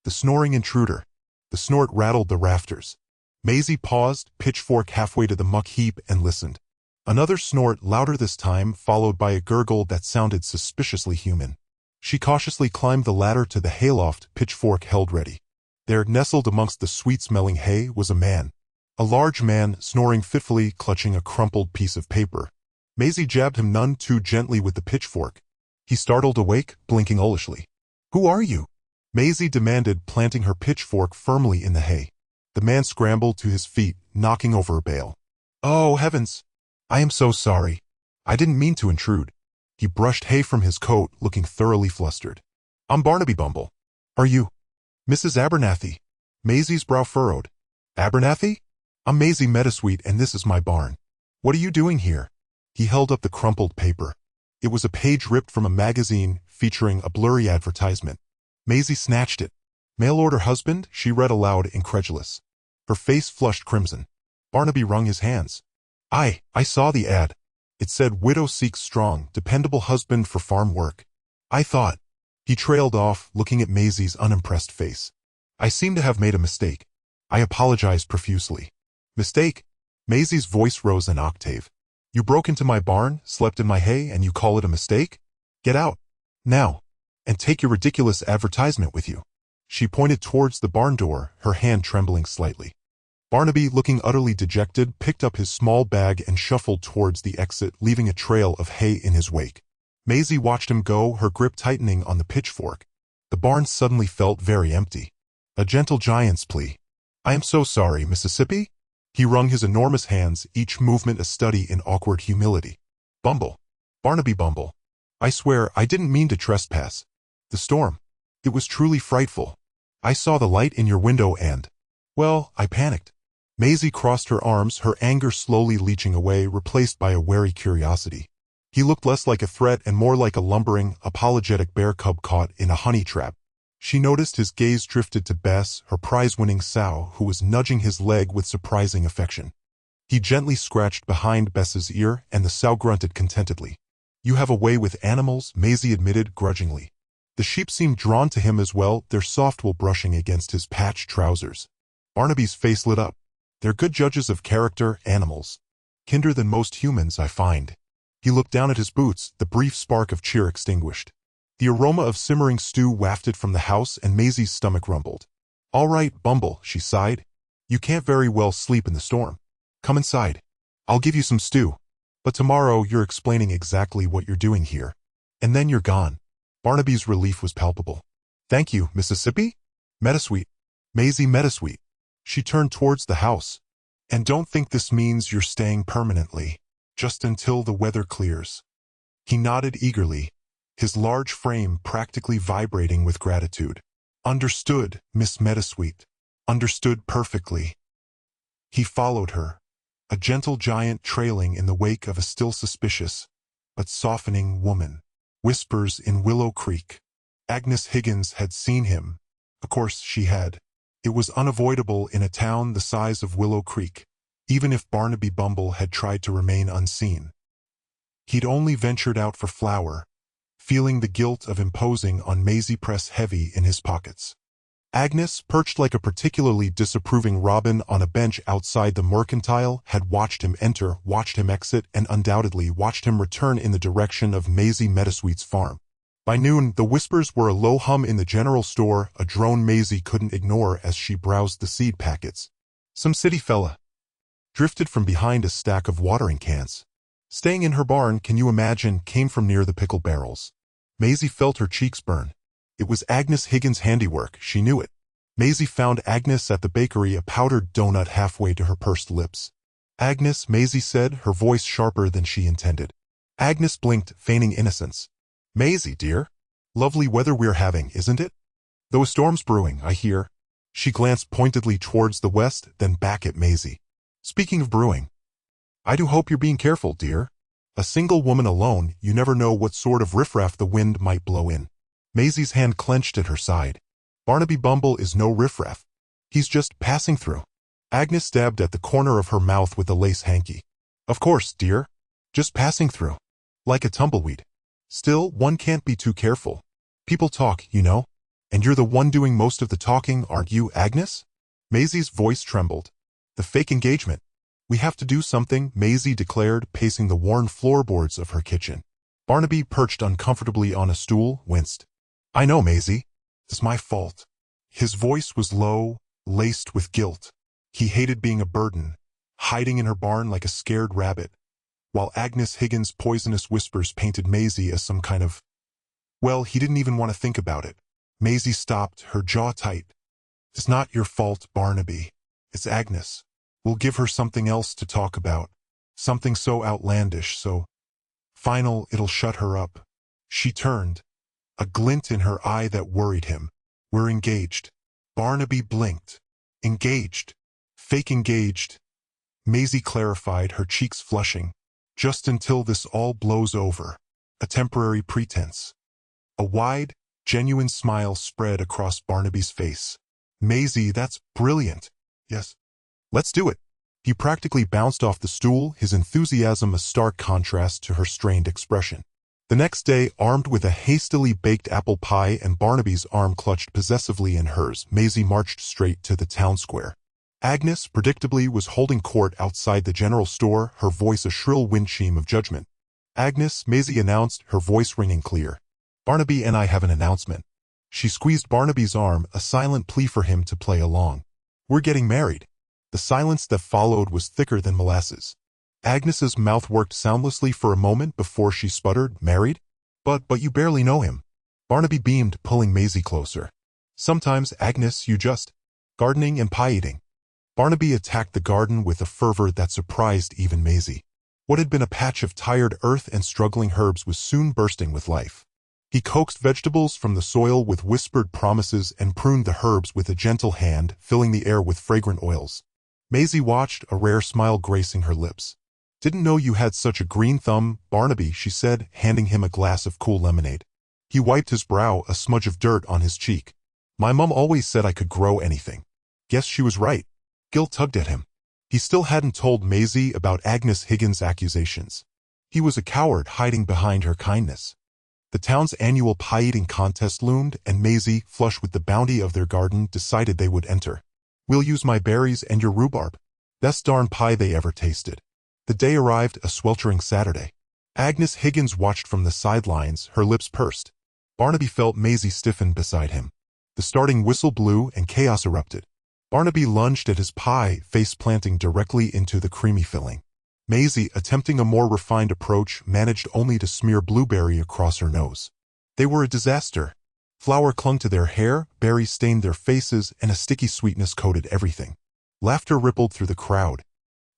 The snoring intruder. The snort rattled the rafters. Maisie paused, pitchfork halfway to the muck heap, and listened. Another snort, louder this time, followed by a gurgle that sounded suspiciously human. She cautiously climbed the ladder to the hayloft, pitchfork held ready. There, nestled amongst the sweet-smelling hay, was a man. A large man, snoring fitfully, clutching a crumpled piece of paper. Maisie jabbed him none too gently with the pitchfork. He startled awake, blinking owlishly. "Who are you?" Maisie demanded, planting her pitchfork firmly in the hay. The man scrambled to his feet, knocking over a bale. "Oh, heavens! I am so sorry. I didn't mean to intrude." He brushed hay from his coat, looking thoroughly flustered. "I'm Barnaby Bumble. Are you Mrs. Abernathy?" Maisie's brow furrowed. "Abernathy? I'm Maisie Meadowsweet, and this is my barn. What are you doing here?" He held up the crumpled paper. It was a page ripped from a magazine featuring a blurry advertisement. Maisie snatched it. "Mail order husband," she read aloud, incredulous. Her face flushed crimson. Barnaby wrung his hands. I saw the ad. It said widow seeks strong, dependable husband for farm work. I thought." He trailed off, looking at Maisie's unimpressed face. "I seem to have made a mistake. I apologized profusely." "Mistake?" Maisie's voice rose an octave. "You broke into my barn, slept in my hay, and you call it a mistake? Get out. Now. And take your ridiculous advertisement with you." She pointed towards the barn door, her hand trembling slightly. Barnaby, looking utterly dejected, picked up his small bag and shuffled towards the exit, leaving a trail of hay in his wake. Maisie watched him go, her grip tightening on the pitchfork. The barn suddenly felt very empty. A gentle giant's plea. "I am so sorry, Mississippi." He wrung his enormous hands, each movement a study in awkward humility. "Bumble. Barnaby Bumble. I swear I didn't mean to trespass. The storm. It was truly frightful. I saw the light in your window and, well, I panicked." Maisie crossed her arms, her anger slowly leaching away, replaced by a wary curiosity. He looked less like a threat and more like a lumbering, apologetic bear cub caught in a honey trap. She noticed his gaze drifted to Bess, her prize-winning sow, who was nudging his leg with surprising affection. He gently scratched behind Bess's ear, and the sow grunted contentedly. "You have a way with animals," Maisie admitted grudgingly. The sheep seemed drawn to him as well, their soft wool brushing against his patched trousers. Barnaby's face lit up. "They're good judges of character, animals. Kinder than most humans, I find." He looked down at his boots, the brief spark of cheer extinguished. The aroma of simmering stew wafted from the house, and Maisie's stomach rumbled. "All right, Bumble," she sighed. "You can't very well sleep in the storm. Come inside. I'll give you some stew. But tomorrow you're explaining exactly what you're doing here. And then you're gone." Barnaby's relief was palpable. "Thank you, Mississippi? Meadowsweet. Maisie Meadowsweet." She turned towards the house. "And don't think this means you're staying permanently, just until the weather clears." He nodded eagerly, his large frame practically vibrating with gratitude. "Understood, Miss Meadowsweet. Understood perfectly." He followed her, a gentle giant trailing in the wake of a still suspicious, but softening woman. Whispers in Willow Creek. Agnes Higgins had seen him. Of course she had. It was unavoidable in a town the size of Willow Creek, even if Barnaby Bumble had tried to remain unseen. He'd only ventured out for flour, feeling the guilt of imposing on Maisie press heavy in his pockets. Agnes, perched like a particularly disapproving robin on a bench outside the Mercantile, had watched him enter, watched him exit, and undoubtedly watched him return in the direction of Maisie Meadowsweet's farm. By noon, the whispers were a low hum in the general store, a drone Maisie couldn't ignore as she browsed the seed packets. Some city fella drifted from behind a stack of watering cans. Staying in her barn, can you imagine, came from near the pickle barrels. Maisie felt her cheeks burn. It was Agnes Higgins' handiwork, she knew it. Maisie found Agnes at the bakery, a powdered donut halfway to her pursed lips. "Agnes," Maisie said, her voice sharper than she intended. Agnes blinked, feigning innocence. "Maisie, dear. Lovely weather we're having, isn't it? Though a storm's brewing, I hear." She glanced pointedly towards the west, then back at Maisie. "Speaking of brewing, I do hope you're being careful, dear. A single woman alone, you never know what sort of riffraff the wind might blow in." Maisie's hand clenched at her side. "Barnaby Bumble is no riffraff. He's just passing through." Agnes dabbed at the corner of her mouth with a lace hanky. "Of course, dear. Just passing through. Like a tumbleweed. Still, one can't be too careful. People talk, you know." And you're the one doing most of the talking, aren't you, Agnes? Maisie's voice trembled. The fake engagement. We have to do something, Maisie declared, pacing the worn floorboards of her kitchen. Barnaby, perched uncomfortably on a stool, winced. I know, Maisie. It's my fault. His voice was low, laced with guilt. He hated being a burden, hiding in her barn like a scared rabbit, while Agnes Higgins' poisonous whispers painted Maisie as some kind of... Well, he didn't even want to think about it. Maisie stopped, her jaw tight. It's not your fault, Barnaby. It's Agnes. We'll give her something else to talk about. Something so outlandish, so final it'll shut her up. She turned, a glint in her eye that worried him. We're engaged. Barnaby blinked. Engaged. Fake engaged. Maisie clarified, her cheeks flushing. Just until this all blows over. A temporary pretense. A wide, genuine smile spread across Barnaby's face. Maisie, that's brilliant. Yes. Let's do it. He practically bounced off the stool, his enthusiasm a stark contrast to her strained expression. The next day, armed with a hastily baked apple pie and Barnaby's arm clutched possessively in hers, Maisie marched straight to the town square. Agnes, predictably, was holding court outside the general store, her voice a shrill wind-sheam of judgment. Agnes, Maisie announced, her voice ringing clear. Barnaby and I have an announcement. She squeezed Barnaby's arm, a silent plea for him to play along. We're getting married. The silence that followed was thicker than molasses. Agnes's mouth worked soundlessly for a moment before she sputtered, married? But you barely know him. Barnaby beamed, pulling Maisie closer. Sometimes, Agnes, you just... gardening and pie-eating. Barnaby attacked the garden with a fervor that surprised even Maisie. What had been a patch of tired earth and struggling herbs was soon bursting with life. He coaxed vegetables from the soil with whispered promises and pruned the herbs with a gentle hand, filling the air with fragrant oils. Maisie watched, a rare smile gracing her lips. Didn't know you had such a green thumb, Barnaby, she said, handing him a glass of cool lemonade. He wiped his brow, a smudge of dirt on his cheek. My mom always said I could grow anything. Guess she was right. Guilt tugged at him. He still hadn't told Maisie about Agnes Higgins' accusations. He was a coward hiding behind her kindness. The town's annual pie-eating contest loomed, and Maisie, flush with the bounty of their garden, decided they would enter. We'll use my berries and your rhubarb. Best darn pie they ever tasted. The day arrived, a sweltering Saturday. Agnes Higgins watched from the sidelines, her lips pursed. Barnaby felt Maisie stiffen beside him. The starting whistle blew and chaos erupted. Barnaby lunged at his pie, face planting directly into the creamy filling. Maisie, attempting a more refined approach, managed only to smear blueberry across her nose. They were a disaster. Flour clung to their hair, berries stained their faces, and a sticky sweetness coated everything. Laughter rippled through the crowd.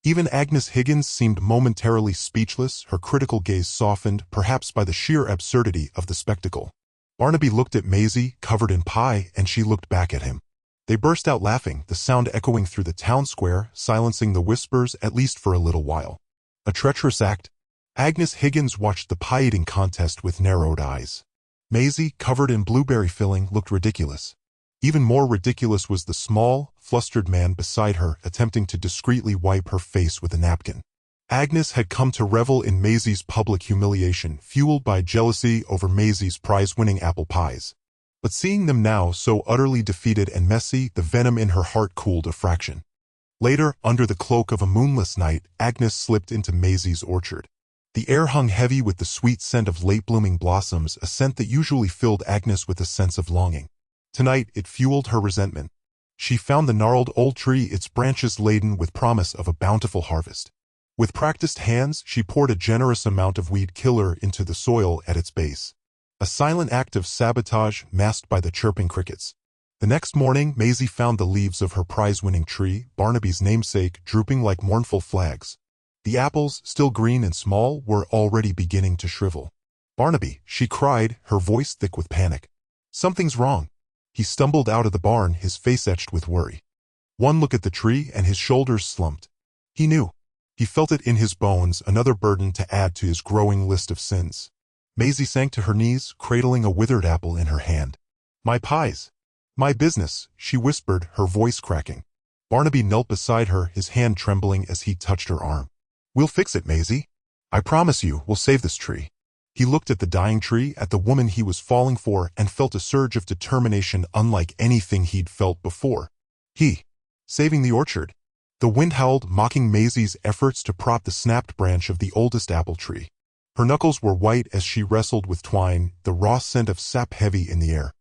Even Agnes Higgins seemed momentarily speechless, her critical gaze softened, perhaps by the sheer absurdity of the spectacle. Barnaby looked at Maisie, covered in pie, and she looked back at him. They burst out laughing, the sound echoing through the town square, silencing the whispers at least for a little while. A treacherous act. Agnes Higgins watched the pie-eating contest with narrowed eyes. Maisie, covered in blueberry filling, looked ridiculous. Even more ridiculous was the small, flustered man beside her, attempting to discreetly wipe her face with a napkin. Agnes had come to revel in Maisie's public humiliation, fueled by jealousy over Maisie's prize-winning apple pies. But seeing them now so utterly defeated and messy, the venom in her heart cooled a fraction. Later, under the cloak of a moonless night, Agnes slipped into Maisie's orchard. The air hung heavy with the sweet scent of late-blooming blossoms, a scent that usually filled Agnes with a sense of longing. Tonight, it fueled her resentment. She found the gnarled old tree, its branches laden with promise of a bountiful harvest. With practiced hands, she poured a generous amount of weed killer into the soil at its base. A silent act of sabotage masked by the chirping crickets. The next morning, Maisie found the leaves of her prize-winning tree, Barnaby's namesake, drooping like mournful flags. The apples, still green and small, were already beginning to shrivel. Barnaby, she cried, her voice thick with panic. Something's wrong. He stumbled out of the barn, his face etched with worry. One look at the tree and his shoulders slumped. He knew. He felt it in his bones, another burden to add to his growing list of sins. Maisie sank to her knees, cradling a withered apple in her hand. My pies. My business, she whispered, her voice cracking. Barnaby knelt beside her, his hand trembling as he touched her arm. We'll fix it, Maisie. I promise you, we'll save this tree. He looked at the dying tree, at the woman he was falling for, and felt a surge of determination unlike anything he'd felt before. Saving the orchard. The wind howled, mocking Maisie's efforts to prop the snapped branch of the oldest apple tree. Her knuckles were white as she wrestled with twine, the raw scent of sap heavy in the air.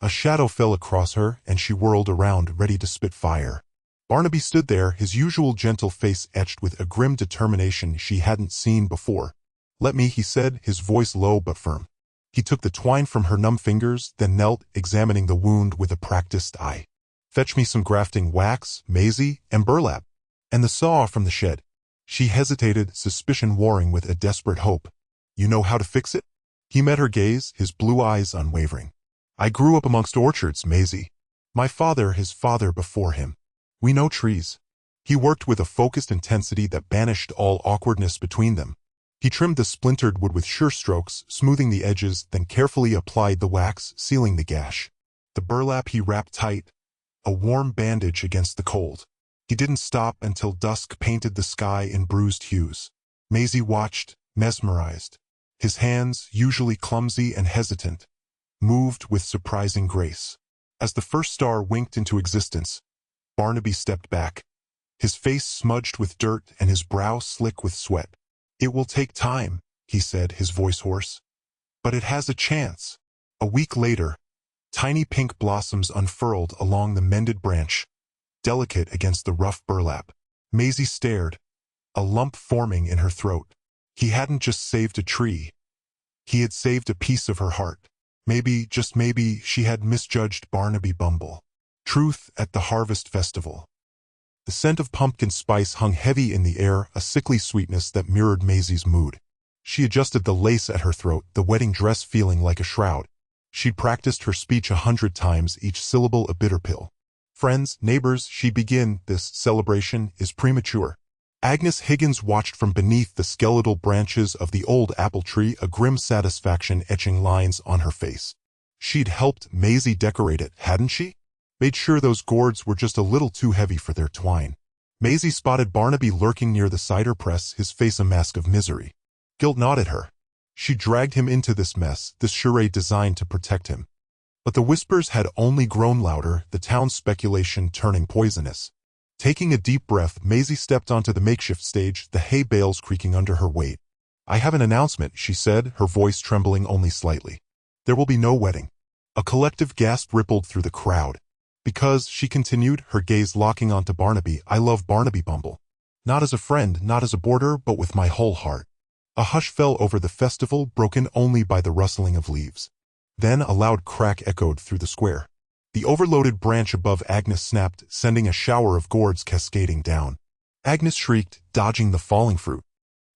A shadow fell across her, and she whirled around, ready to spit fire. Barnaby stood there, his usual gentle face etched with a grim determination she hadn't seen before. "Let me," he said, his voice low but firm. He took the twine from her numb fingers, then knelt, examining the wound with a practiced eye. "Fetch me some grafting wax, Maisie, and burlap. And the saw from the shed." She hesitated, suspicion warring with a desperate hope. "You know how to fix it?" He met her gaze, his blue eyes unwavering. "I grew up amongst orchards, Maisie. My father, his father before him. We know trees." He worked with a focused intensity that banished all awkwardness between them. He trimmed the splintered wood with sure strokes, smoothing the edges, then carefully applied the wax, sealing the gash. The burlap he wrapped tight, a warm bandage against the cold. He didn't stop until dusk painted the sky in bruised hues. Maisie watched, mesmerized. His hands, usually clumsy and hesitant, moved with surprising grace. As the first star winked into existence, Barnaby stepped back, his face smudged with dirt and his brow slick with sweat. "It will take time," he said, his voice hoarse. "But it has a chance." A week later, tiny pink blossoms unfurled along the mended branch, delicate against the rough burlap. Maisie stared, a lump forming in her throat. He hadn't just saved a tree. He had saved a piece of her heart. Maybe, just maybe, she had misjudged Barnaby Bumble. Truth at the harvest festival. The scent of pumpkin spice hung heavy in the air, a sickly sweetness that mirrored Maisie's mood. She adjusted the lace at her throat, the wedding dress feeling like a shroud. She'd practiced her speech 100 times, each syllable a bitter pill. "Friends, neighbors," she'd begin, "this celebration is premature." Agnes Higgins watched from beneath the skeletal branches of the old apple tree, a grim satisfaction etching lines on her face. She'd helped Maisie decorate it, hadn't she? Made sure those gourds were just a little too heavy for their twine. Maisie spotted Barnaby lurking near the cider press, his face a mask of misery. Guilt gnawed at her. She dragged him into this mess, this charade designed to protect him. But the whispers had only grown louder, the town's speculation turning poisonous. Taking a deep breath, Maisie stepped onto the makeshift stage, the hay bales creaking under her weight. "I have an announcement," she said, her voice trembling only slightly. "There will be no wedding." A collective gasp rippled through the crowd. "Because," she continued, her gaze locking onto Barnaby, "I love Barnaby Bumble. Not as a friend, not as a boarder, but with my whole heart." A hush fell over the festival, broken only by the rustling of leaves. Then a loud crack echoed through the square. The overloaded branch above Agnes snapped, sending a shower of gourds cascading down. Agnes shrieked, dodging the falling fruit.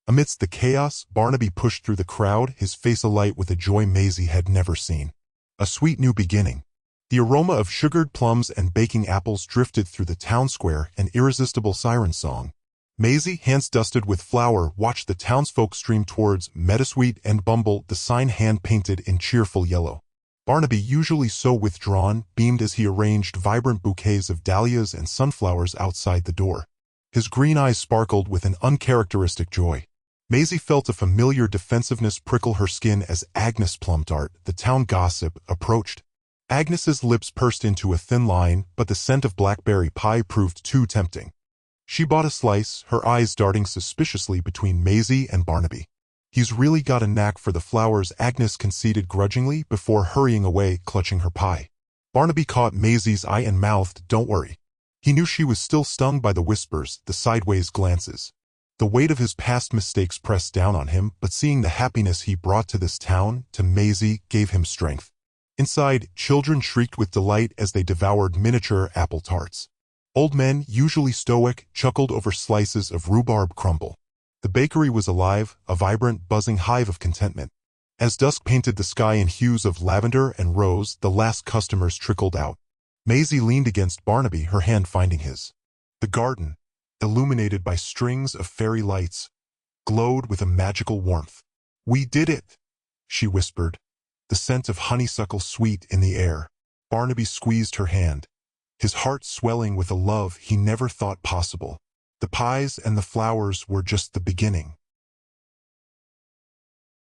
Amidst the chaos, Barnaby pushed through the crowd, his face alight with a joy Maisie had never seen. A sweet new beginning. The aroma of sugared plums and baking apples drifted through the town square, an irresistible siren song. Maisie, hands dusted with flour, watched the townsfolk stream towards Meadowsweet and Bumble, the sign hand-painted in cheerful yellow. Barnaby, usually so withdrawn, beamed as he arranged vibrant bouquets of dahlias and sunflowers outside the door. His green eyes sparkled with an uncharacteristic joy. Maisie felt a familiar defensiveness prickle her skin as Agnes Plumdart, the town gossip, approached. Agnes's lips pursed into a thin line, but the scent of blackberry pie proved too tempting. She bought a slice, her eyes darting suspiciously between Maisie and Barnaby. "He's really got a knack for the flowers," Agnes conceded grudgingly before hurrying away, clutching her pie. Barnaby caught Maisie's eye and mouthed, "Don't worry." He knew she was still stung by the whispers, the sideways glances. The weight of his past mistakes pressed down on him, but seeing the happiness he brought to this town, to Maisie, gave him strength. Inside, children shrieked with delight as they devoured miniature apple tarts. Old men, usually stoic, chuckled over slices of rhubarb crumble. The bakery was alive, a vibrant, buzzing hive of contentment. As dusk painted the sky in hues of lavender and rose, the last customers trickled out. Maisie leaned against Barnaby, her hand finding his. The garden, illuminated by strings of fairy lights, glowed with a magical warmth. "We did it," she whispered, the scent of honeysuckle sweet in the air. Barnaby squeezed her hand, his heart swelling with a love he never thought possible. The pies and the flowers were just the beginning.